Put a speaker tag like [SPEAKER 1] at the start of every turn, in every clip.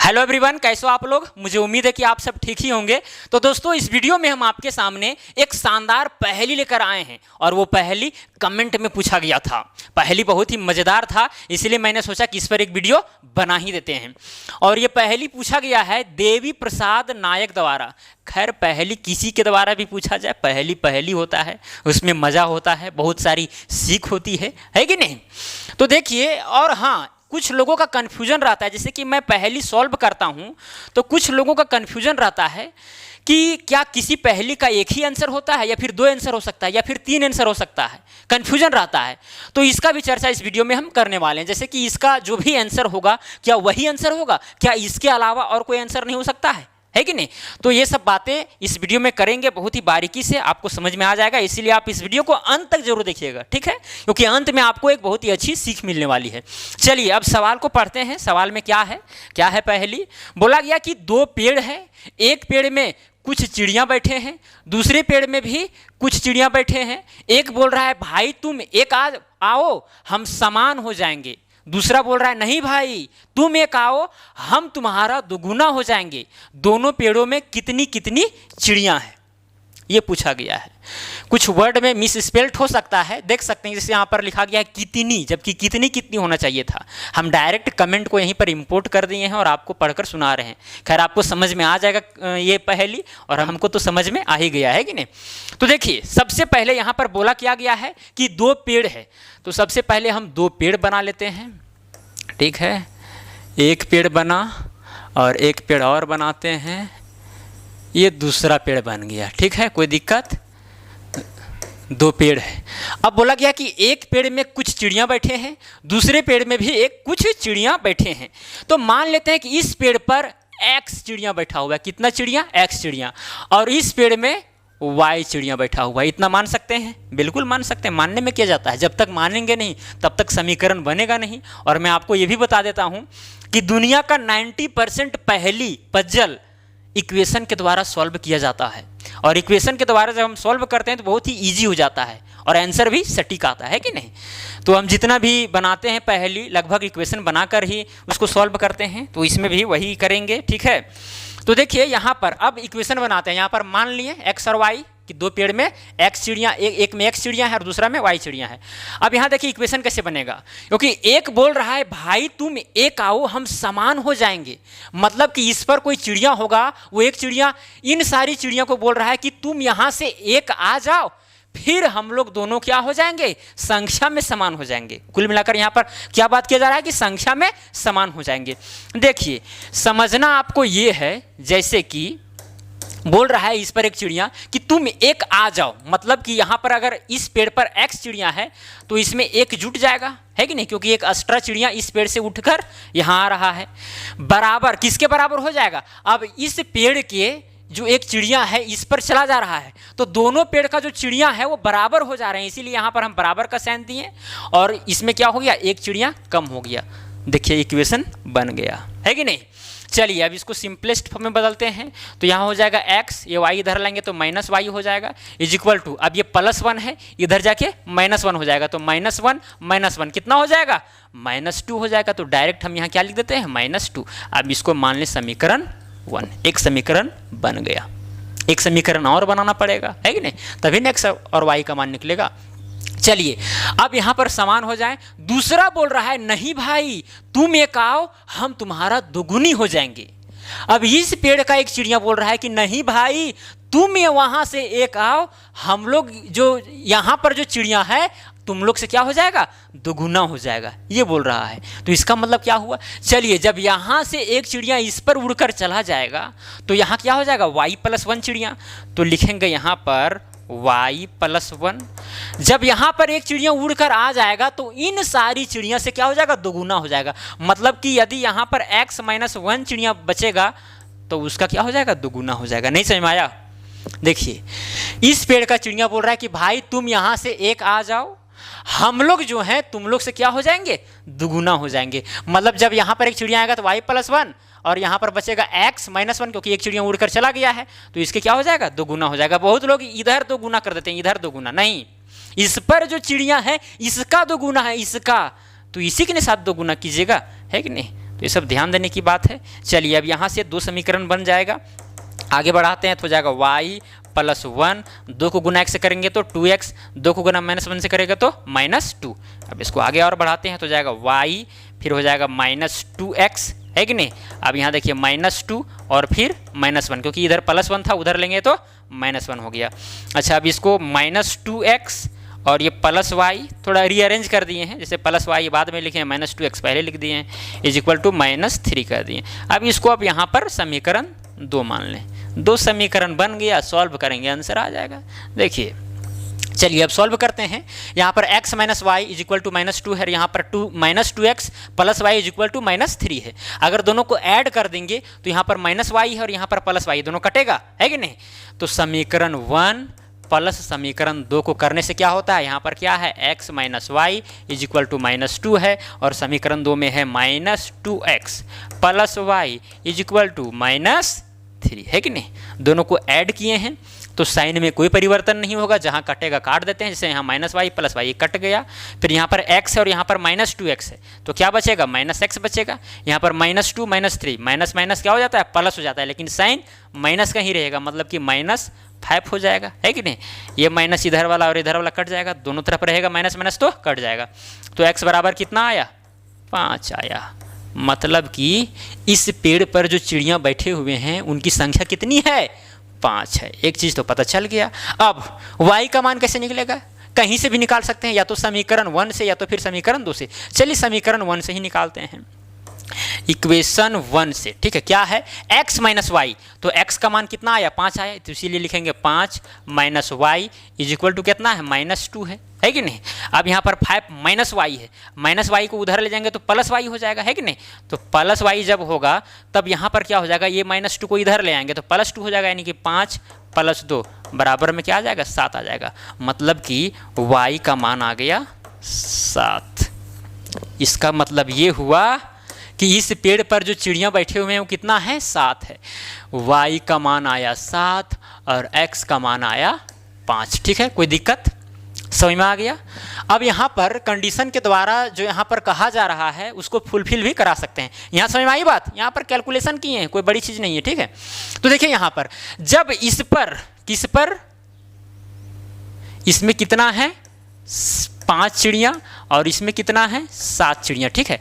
[SPEAKER 1] Hello everyone, कैसे हो आप लोग। मुझे उम्मीद है कि आप सब ठीक ही होंगे। तो दोस्तों, इस वीडियो में हम आपके सामने एक शानदार पहेली लेकर आए हैं और वो पहेली कमेंट में पूछा गया था। पहेली बहुत ही मज़ेदार था, इसलिए मैंने सोचा कि इस पर एक वीडियो बना ही देते हैं। और ये पहेली पूछा गया है देवी प्रसाद नायक द्वारा। खैर, पहेली किसी के द्वारा भी पूछा जाए, पहेली पहेली होता है, उसमें मज़ा होता है, बहुत सारी सीख होती है कि नहीं। तो देखिए, और हाँ, कुछ लोगों का कन्फ्यूजन रहता है, जैसे कि मैं पहेली सॉल्व करता हूं तो कुछ लोगों का कन्फ्यूजन रहता है कि क्या किसी पहेली का एक ही आंसर होता है या फिर दो आंसर हो सकता है या फिर तीन आंसर हो सकता है, कन्फ्यूजन रहता है। तो इसका भी चर्चा इस वीडियो में हम करने वाले हैं। जैसे कि इसका जो भी आंसर होगा, क्या वही आंसर होगा, क्या इसके अलावा और कोई आंसर नहीं हो सकता है कि नहीं। तो ये सब बातें इस वीडियो में करेंगे, बहुत ही बारीकी से आपको समझ में आ जाएगा। इसीलिए आप इस वीडियो को अंत तक जरूर देखिएगा, ठीक है, क्योंकि अंत में आपको एक बहुत ही अच्छी सीख मिलने वाली है। चलिए अब सवाल को पढ़ते हैं। सवाल में क्या है पहेली। बोला गया कि दो पेड़ है, एक पेड़ में कुछ चिड़ियां बैठे हैं, दूसरे पेड़ में भी कुछ चिड़ियां बैठे हैं। एक बोल रहा है भाई तुम एक आओ हम समान हो जाएंगे। दूसरा बोल रहा है नहीं भाई तुम एक आओ हम तुम्हारा दुगुना हो जाएंगे। दोनों पेड़ों में कितनी कितनी चिड़ियां हैं, ये पूछा गया है। कुछ वर्ड में मिस स्पेल्ड हो सकता है, देख सकते हैं। जैसे यहाँ पर लिखा गया है कितनी, जबकि कितनी कितनी होना चाहिए था। हम डायरेक्ट कमेंट को यहीं पर इंपोर्ट कर दिए हैं और आपको पढ़कर सुना रहे हैं। खैर, आपको समझ में आ जाएगा ये पहेली, और हमको तो समझ में आ ही गया है कि नहीं। तो देखिए, सबसे पहले यहाँ पर बोला किया गया है कि दो पेड़ है, तो सबसे पहले हम दो पेड़ बना लेते हैं, ठीक है। एक पेड़ बना और एक पेड़ और बनाते हैं, ये दूसरा पेड़ बन गया, ठीक है, कोई दिक्कत। दो पेड़ है। अब बोला गया कि एक पेड़ में कुछ चिड़ियां बैठे हैं, दूसरे पेड़ में भी कुछ चिड़ियां बैठे हैं। तो मान लेते हैं कि इस पेड़ पर एक्स चिड़ियां बैठा हुआ है। कितना चिड़ियां? एक्स चिड़ियां। और इस पेड़ में वाई चिड़ियां बैठा हुआ है। इतना मान सकते हैं? बिल्कुल मान सकते हैं। मानने में क्या जाता है, जब तक मानेंगे नहीं तब तक समीकरण बनेगा नहीं। और मैं आपको ये भी बता देता हूं कि दुनिया का 90% पहेली पजल इक्वेशन के द्वारा सॉल्व किया जाता है। और इक्वेशन के द्वारा जब हम सॉल्व करते हैं तो बहुत ही इजी हो जाता है और आंसर भी सटीक आता है कि नहीं। तो हम जितना भी बनाते हैं पहेली, लगभग इक्वेशन बनाकर ही उसको सॉल्व करते हैं। तो इसमें भी वही करेंगे, ठीक है। तो देखिए यहाँ पर अब इक्वेशन बनाते हैं। यहाँ पर मान लिए एक्स और वाई कि दो पेड़ में एक्स चिड़ियाँ, एक में एक्स चिड़ियाँ है और दूसरा में वाई चिड़ियाँ है। अब यहाँ देखिए इक्वेशन कैसे बनेगा, क्योंकि एक बोल रहा है भाई तुम एक आओ हम समान हो जाएंगे। मतलब कि इस पर कोई चिड़िया होगा, वो एक चिड़िया इन सारी चिड़ियों को बोल रहा है कि तुम यहाँ से एक आ जाओ, फिर हम लोग दोनों क्या हो जाएंगे, संख्या में समान हो जाएंगे। कुल मिलाकर यहाँ पर क्या बात किया जा रहा है कि संख्या में समान हो जाएंगे। देखिए, समझना आपको ये है, जैसे कि बोल रहा है इस पर एक चिड़िया कि तुम एक आ जाओ। मतलब कि यहाँ पर अगर इस पेड़ पर एक्स चिड़िया है तो इसमें एक जुट जाएगा, है कि नहीं, क्योंकि एक एक्स्ट्रा चिड़िया इस पेड़ से उठकर यहाँ आ रहा है। बराबर किसके बराबर हो जाएगा, अब इस पेड़ के जो एक चिड़िया है इस पर चला जा रहा है, तो दोनों पेड़ का जो चिड़िया है वो बराबर हो जा रहे हैं। इसीलिए यहाँ पर हम बराबर का साइन दिए और इसमें क्या हो गया, एक चिड़िया कम हो गया। देखिए इक्वेशन बन गया, है कि नहीं। चलिए अब इसको सिंपलेस्ट फॉर्म में बदलते हैं। तो यहाँ हो जाएगा x, ये y इधर लाएंगे तो माइनस वाई हो जाएगा, इज इक्वल टू, अब ये +1 है, इधर जाके -1 हो जाएगा, तो -1 कितना हो जाएगा, -2 हो जाएगा। तो डायरेक्ट हम यहाँ क्या लिख देते हैं, -2। अब इसको मान लें समीकरण 1, एक समीकरण बन गया। एक समीकरण और बनाना पड़ेगा, है कि नहीं, तभी न x और y का मान निकलेगा। चलिए अब यहां पर समान हो जाए। दूसरा बोल रहा है नहीं भाई तुम एक आओ हम तुम्हारा दुगुनी हो जाएंगे। अब इस पेड़ का एक चिड़िया बोल रहा है कि नहीं भाई तुम ये वहां से एक आओ, हम लोग जो यहां पर जो चिड़िया है तुम लोग से क्या हो जाएगा, दुगुना हो जाएगा, ये बोल रहा है। तो इसका मतलब क्या हुआ, चलिए जब यहां से एक चिड़िया इस पर उड़कर चला जाएगा तो यहां क्या हो जाएगा, y+1 चिड़िया। तो लिखेंगे यहां पर y+1। जब यहाँ पर एक चिड़िया उड़कर आ जाएगा तो इन सारी चिड़िया से क्या हो जाएगा, दोगुना हो जाएगा। मतलब कि यदि यहाँ पर x-1 चिड़िया बचेगा तो उसका क्या हो जाएगा, दोगुना हो जाएगा। नहीं समझ में आया। देखिए इस पेड़ का चिड़िया बोल रहा है कि भाई तुम यहाँ से एक आ जाओ, हम लोग जो हैं तुम लोग से क्या हो जाएंगे, दुगुना हो जाएंगे। मतलब जब यहाँ पर एक चिड़िया आएगा तो y+1 और यहाँ पर बचेगा x-1, क्योंकि एक चिड़िया उड़कर चला गया है तो इसके क्या हो जाएगा, दोगुना हो जाएगा। बहुत लोग इधर दोगुना कर देते हैं, इधर दोगुना नहीं, इस पर जो चिड़िया है इसका दोगुना है, इसका, तो इसी के साथ दोगुना कीजिएगा, है कि नहीं। तो ये सब ध्यान देने की बात है। चलिए अब यहाँ से 2 समीकरण बन जाएगा, आगे बढ़ाते हैं तो हो जाएगा y प्लस 1, 2 को गुना x से करेंगे तो 2x, 2 को गुना -1 से करेंगे तो -2। अब इसको आगे और बढ़ाते हैं तो जाएगा y, फिर हो जाएगा -2x, है कि नहीं। अब यहाँ देखिए -2 और फिर -1, क्योंकि इधर +1 था उधर लेंगे तो -1 हो गया। अच्छा अब इसको -2x और ये +y थोड़ा रीअरेंज कर दिए हैं, जैसे +y बाद में लिखे हैं, -2x पहले लिख दिए हैं, = -3 कर दिए। अब इसको अब यहाँ पर समीकरण 2 मान लें, 2 समीकरण बन गया, सॉल्व करेंगे आंसर आ जाएगा। देखिए चलिए अब सॉल्व करते हैं। यहाँ पर x - y = -2 है, यहाँ पर -2x + y = -3 है। अगर दोनों को ऐड कर देंगे तो यहाँ पर -y है और यहाँ पर +y, दोनों कटेगा, है कि नहीं। तो समीकरण 1 प्लस समीकरण 2 को करने से क्या होता है, यहाँ पर क्या है x - y = -2 है और समीकरण 2 में है -2x + y = -3, है कि नहीं। दोनों को ऐड किए हैं तो साइन में कोई परिवर्तन नहीं होगा, जहाँ कटेगा काट देते हैं, जैसे यहाँ -y + y कट गया, फिर यहाँ पर x है और यहाँ पर -2x है, तो क्या बचेगा -x बचेगा। यहाँ पर -2 -3 माइनस क्या हो जाता है, प्लस हो जाता है, लेकिन साइन माइनस का ही रहेगा, मतलब कि -5 हो जाएगा, है कि नहीं। ये माइनस इधर वाला और इधर वाला कट जाएगा, दोनों तरफ रहेगा माइनस तो कट जाएगा। तो x बराबर कितना आया, 5 आया। मतलब कि इस पेड़ पर जो चिड़ियाँ बैठे हुए हैं उनकी संख्या कितनी है, 5 है। एक चीज़ तो पता चल गया। अब y का मान कैसे निकलेगा, कहीं से भी निकाल सकते हैं, या तो समीकरण 1 से या तो फिर समीकरण 2 से। चलिए समीकरण 1 से ही निकालते हैं, इक्वेशन 1 से, ठीक है। क्या है x - y, तो x का मान कितना आया, 5 आया, तो इसीलिए लिखेंगे 5 - y = कितना है, -2 है कि नहीं। अब यहाँ पर 5 -y है, -y को उधर ले जाएंगे तो +y हो जाएगा, है कि नहीं। तो +y जब होगा तब यहाँ पर क्या हो जाएगा, ये -2 को इधर ले आएंगे तो +2 हो जाएगा, यानी कि 5 + 2 बराबर में क्या आ जाएगा, 7 आ जाएगा। मतलब कि y का मान आ गया 7। इसका मतलब ये हुआ कि इस पेड़ पर जो चिड़ियाँ बैठे हुए हैं वो कितना है, 7 है। y का मान आया 7 और x का मान आया 5, ठीक है। कोई दिक्कत समझ में आ गया। अब यहाँ पर कंडीशन के द्वारा जो यहाँ पर कहा जा रहा है उसको फुलफिल भी करा सकते हैं। यहाँ समझ में आई बात, यहाँ पर कैलकुलेशन किए हैं, कोई बड़ी चीज़ नहीं है, ठीक है। तो देखिए यहाँ पर जब इस पर किस पर, इसमें कितना है 5 चिड़ियाँ और इसमें कितना है 7 चिड़ियाँ, ठीक है।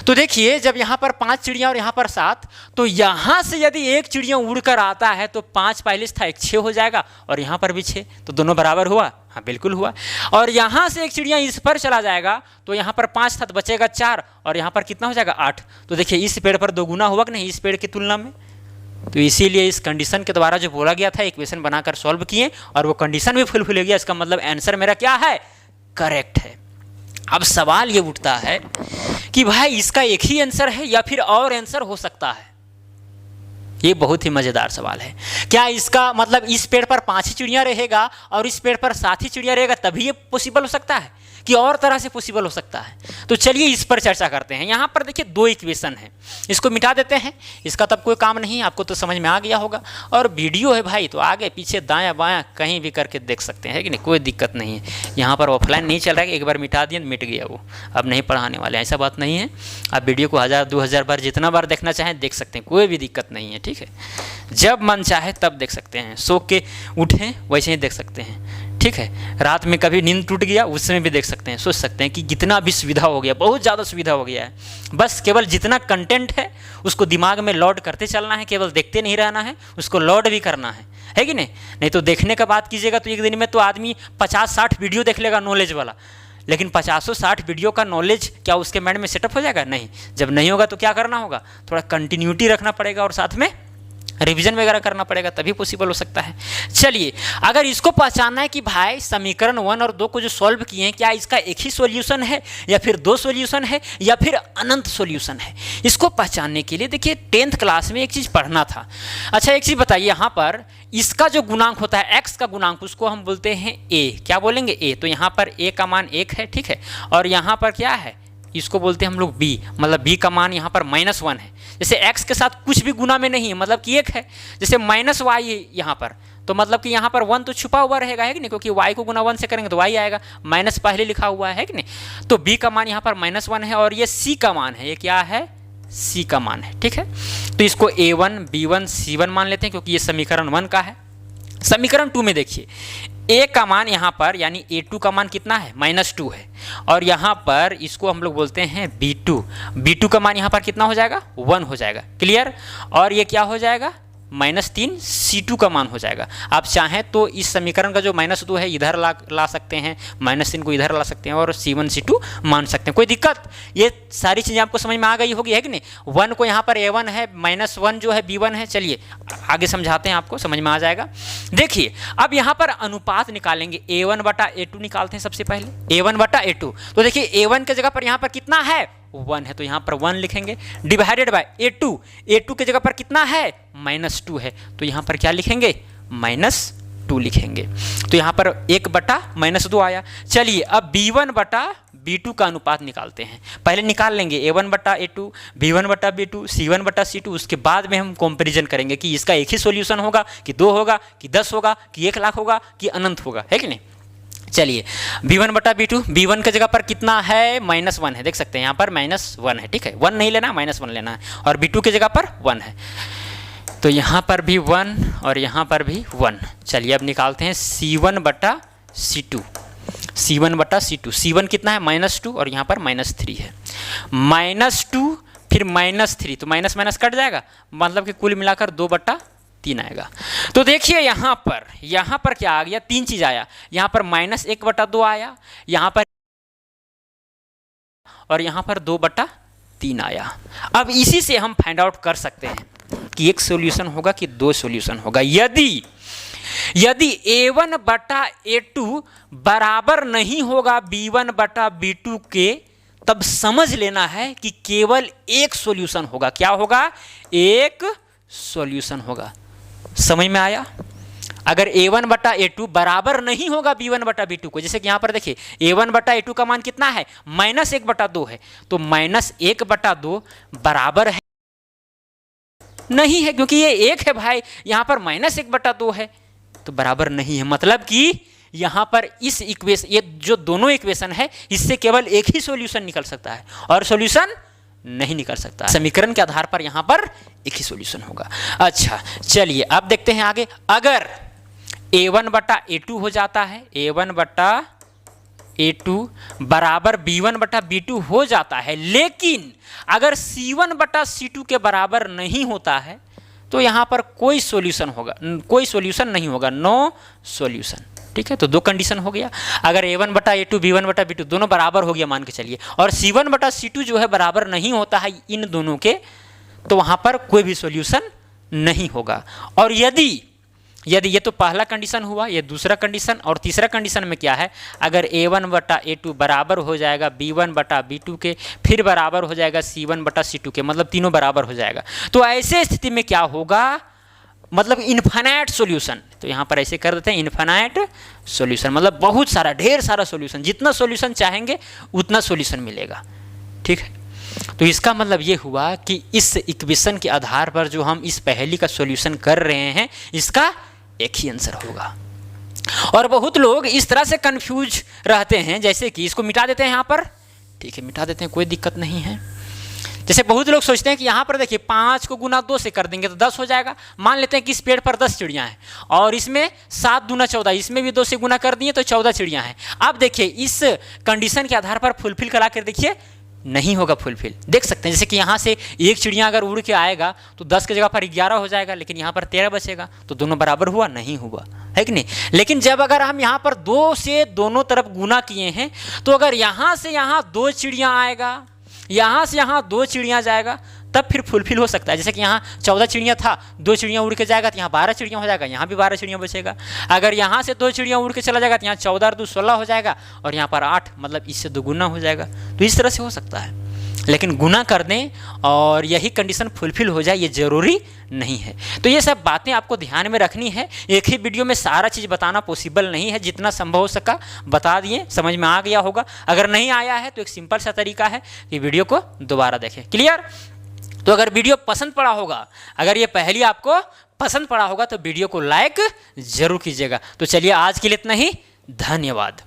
[SPEAKER 1] तो देखिए जब यहाँ पर 5 चिड़ियाँ और यहाँ पर 7, तो यहाँ से यदि एक चिड़िया उड़कर आता है तो 5 पहले था, 1 6 हो जाएगा और यहाँ पर भी 6, तो दोनों बराबर हुआ, हाँ बिल्कुल हुआ। और यहाँ से एक चिड़िया इस पर चला जाएगा तो यहाँ पर 5 था तो बचेगा 4 और यहाँ पर कितना हो जाएगा 8। तो देखिए इस पेड़ पर 2 गुना हुआ कि नहीं इस पेड़ की तुलना में। तो इसीलिए इस कंडीशन के द्वारा जो बोला गया था इक्वेशन बनाकर सॉल्व किए और वो कंडीशन भी फुलफिल हो गया। इसका मतलब आंसर मेरा क्या है, करेक्ट है। अब सवाल ये उठता है कि भाई इसका एक ही आंसर है या फिर और आंसर हो सकता है। ये बहुत ही मज़ेदार सवाल है। क्या इसका मतलब इस पेड़ पर 5 ही चिड़िया रहेगा और इस पेड़ पर 7 ही चिड़िया रहेगा तभी ये पॉसिबल हो सकता है कि और तरह से पॉसिबल हो सकता है। तो चलिए इस पर चर्चा करते हैं। यहाँ पर देखिए 2 इक्वेशन है, इसको मिटा देते हैं, इसका तब कोई काम नहीं, आपको तो समझ में आ गया होगा। और वीडियो है भाई तो आगे पीछे दायां बायां कहीं भी करके देख सकते हैं, है कि नहीं, कोई दिक्कत नहीं है। यहाँ पर ऑफलाइन नहीं चल रहा है, एक बार मिटा दिए मिट गया वो, अब नहीं पढ़ाने वाले, ऐसा बात नहीं है। आप वीडियो को 1000 2000 बार जितना बार देखना चाहें देख सकते हैं, कोई भी दिक्कत नहीं है, ठीक है। जब मन चाहे तब देख सकते हैं, सो के उठें वैसे ही देख सकते हैं, ठीक है। रात में कभी नींद टूट गया उस समय भी देख सकते हैं, सोच सकते हैं कि कितना भी सुविधा हो गया, बहुत ज़्यादा सुविधा हो गया है। बस केवल जितना कंटेंट है उसको दिमाग में लोड करते चलना है, केवल देखते नहीं रहना है, उसको लोड भी करना है कि नहीं। नहीं तो देखने का बात कीजिएगा तो एक दिन में तो आदमी 50-60 वीडियो देख लेगा नॉलेज वाला, लेकिन 50-60 वीडियो का नॉलेज क्या उसके माइंड में सेटअप हो जाएगा, नहीं। जब नहीं होगा तो क्या करना होगा, थोड़ा कंटिन्यूटी रखना पड़ेगा और साथ में रिवीजन वगैरह करना पड़ेगा, तभी पॉसिबल हो सकता है। चलिए अगर इसको पहचानना है कि भाई समीकरण 1 और 2 को जो सॉल्व किए हैं क्या इसका एक ही सॉल्यूशन है या फिर 2 सॉल्यूशन है या फिर अनंत सॉल्यूशन है, इसको पहचानने के लिए देखिए 10th क्लास में एक चीज़ पढ़ना था। अच्छा एक चीज़ बताइए, यहाँ पर इसका जो गुणांक होता है x का गुणांक उसको हम बोलते हैं a, क्या बोलेंगे a। तो यहाँ पर a का मान 1 है, ठीक है। और यहाँ पर क्या है, इसको बोलते हैं हम लोग b, मतलब b का मान यहाँ पर -1 है। जैसे x के साथ कुछ भी गुना में नहीं है मतलब कि 1 है, जैसे -y यहाँ पर, तो मतलब कि यहाँ पर 1 तो छुपा हुआ रहेगा, है कि नहीं, क्योंकि y को गुना 1 से करेंगे तो y आएगा, माइनस पहले लिखा हुआ है कि नहीं। तो b का मान यहाँ पर -1 है और ये c का मान है, ये क्या है सी का मान है। ठीक है, तो इसको A1 B1 C1 मान लेते हैं क्योंकि ये समीकरण 1 का है। समीकरण 2 में देखिए A का मान यहाँ पर यानी A2 का मान कितना है, -2 है, और यहाँ पर इसको हम लोग बोलते हैं B2 का मान यहाँ पर कितना हो जाएगा, 1 हो जाएगा। क्लियर, और ये क्या हो जाएगा, -3 C2 का मान हो जाएगा। आप चाहें तो इस समीकरण का जो -2 है इधर ला सकते हैं, -3 को इधर ला सकते हैं और C1 C2 मान सकते हैं, कोई दिक्कत। ये सारी चीज़ें आपको समझ में आ गई होगी, है कि नहीं। 1 को यहाँ पर A1 है, -1 जो है B1 है। चलिए आगे समझाते हैं, आपको समझ में आ जाएगा। देखिए अब यहाँ पर अनुपात निकालेंगे, A1 बटा A2 निकालते हैं सबसे पहले, A1 बटा A2। तो देखिए A1 की जगह पर यहाँ पर कितना है, 1 है, तो यहाँ पर 1 लिखेंगे, डिवाइडेड बाय A2 की जगह पर कितना है, -2 है, तो यहाँ पर क्या लिखेंगे, -2 लिखेंगे। तो यहाँ पर 1 बटा -2 आया। चलिए अब B1 बटा B2 का अनुपात निकालते हैं। पहले निकाल लेंगे A1 बटा A2, B1 बटा B2, C1 बटा C2। उसके बाद में हम कंपैरिजन करेंगे कि इसका एक ही सॉल्यूशन होगा कि 2 होगा कि 10 होगा कि 1 लाख होगा कि अनंत होगा, है कि नहीं। चलिए B1 बटा B2, B1 की जगह पर कितना है, -1 है, देख सकते हैं यहाँ पर -1 है। ठीक है, 1 नहीं लेना, -1 लेना है, और B2 की जगह पर 1 है, तो यहाँ पर भी 1 और यहाँ पर भी 1। चलिए अब निकालते हैं C1 बटा C2, C1 बटा C2। C1 कितना है, -2 और यहाँ पर -3 है, -2 फिर -3, तो माइनस माइनस कट जाएगा, मतलब कि कुल मिलाकर 2/3 आएगा। तो देखिए यहाँ पर क्या आ गया, 3 चीज़ आया, यहाँ पर -1/2 आया, यहाँ पर और यहाँ पर 2/3 आया। अब इसी से हम फाइंड आउट कर सकते हैं कि एक सॉल्यूशन होगा कि 2 सॉल्यूशन होगा। यदि A1 बटा A2 बराबर नहीं होगा B1 बटा B2 के, तब समझ लेना है कि केवल एक सॉल्यूशन होगा। क्या होगा, एक सॉल्यूशन होगा। समझ में आया। अगर A1 बटा A2 बराबर नहीं होगा B1 बटा B2 को, जैसे कि यहाँ पर देखिए A1 बटा A2 का मान कितना है, -1/2 है, तो -1/2 बराबर है नहीं है, क्योंकि ये 1 है भाई, यहाँ पर -1/2 है, तो बराबर नहीं है। मतलब कि यहाँ पर इस इक्वेशन, ये जो दोनों इक्वेशन है, इससे केवल एक ही सॉल्यूशन निकल सकता है और सॉल्यूशन नहीं निकल सकता। समीकरण के आधार पर यहाँ पर एक ही सॉल्यूशन होगा। अच्छा चलिए अब देखते हैं आगे। अगर A1 बटा A2 हो जाता है, A1 बटा A2 बराबर B1 बटा B2 हो जाता है, लेकिन अगर C1 बटा C2 के बराबर नहीं होता है, तो यहाँ पर कोई सॉल्यूशन होगा, कोई सॉल्यूशन नहीं होगा, नो सॉल्यूशन। ठीक है, तो 2 कंडीशन हो गया। अगर A1 बटा A2 B1 बटा B2 दोनों बराबर हो गया मान के चलिए, और C1 बटा C2 जो है बराबर नहीं होता है इन दोनों के, तो वहाँ पर कोई भी सॉल्यूशन नहीं होगा। और यदि ये तो पहला कंडीशन हुआ, ये दूसरा कंडीशन, और तीसरा कंडीशन में क्या है, अगर A1 बटा A2 बराबर हो जाएगा B1 बटा B2 के, फिर बराबर हो जाएगा C1 बटा C2 के, मतलब तीनों बराबर हो जाएगा, तो ऐसे स्थिति में क्या होगा, मतलब इन्फिनाइट सॉल्यूशन। तो यहाँ पर ऐसे कर देते हैं, इन्फिनाइट सॉल्यूशन, मतलब बहुत सारा, ढेर सारा सॉल्यूशन, जितना सॉल्यूशन चाहेंगे उतना सॉल्यूशन मिलेगा। ठीक है, तो इसका मतलब ये हुआ कि इस इक्वेशन के आधार पर जो हम इस पहेली का सॉल्यूशन कर रहे हैं, इसका एक ही आंसर होगा। और बहुत लोग इस तरह से कंफ्यूज रहते हैं, जैसे कि इसको मिटा देते हैं यहाँ पर, ठीक है मिटा देते हैं, कोई दिक्कत नहीं है। जैसे बहुत लोग सोचते हैं कि यहाँ पर देखिए 5 को गुना 2 से कर देंगे तो 10 हो जाएगा। मान लेते हैं कि इस पेड़ पर 10 चिड़ियाँ हैं और इसमें 7 दूना 14, इसमें भी 2 से गुना कर दिए तो 14 चिड़ियाँ हैं। अब देखिए इस कंडीशन के आधार पर फुलफिल करा कर देखिए, नहीं होगा फुलफिल। देख सकते हैं जैसे कि यहाँ से एक चिड़िया अगर उड़ के आएगा तो 10 की जगह पर 11 हो जाएगा, लेकिन यहाँ पर 13 बचेगा, तो दोनों बराबर हुआ, नहीं हुआ, है कि नहीं। लेकिन जब अगर हम यहाँ पर 2 से दोनों तरफ गुना किए हैं, तो अगर यहाँ से यहाँ 2 चिड़िया आएगा, यहाँ से यहाँ 2 चिड़िया जाएगा, तब फिर फुलफिल हो सकता है। जैसे कि यहाँ 14 चिड़िया था, 2 चिड़िया उड़ के जाएगा तो यहाँ 12 चिड़िया हो जाएगा, यहाँ भी 12 चिड़िया बचेगा। अगर यहाँ से 2 चिड़िया उड़ के चला जाएगा तो यहाँ 14 और 2 16 हो जाएगा, और यहाँ पर 8, मतलब इससे 2 गुना हो जाएगा। तो इस तरह से हो सकता है, लेकिन गुना कर दें और यही कंडीशन फुलफिल हो जाए ये ज़रूरी नहीं है। तो ये सब बातें आपको ध्यान में रखनी है। एक ही वीडियो में सारा चीज़ बताना पॉसिबल नहीं है, जितना संभव हो सका बता दिए, समझ में आ गया होगा। अगर नहीं आया है तो एक सिंपल सा तरीका है कि वीडियो को दोबारा देखें। क्लियर। तो अगर वीडियो पसंद पड़ा होगा, अगर ये पहेली आपको पसंद पड़ा होगा तो वीडियो को लाइक ज़रूर कीजिएगा। तो चलिए आज के लिए इतना ही, धन्यवाद।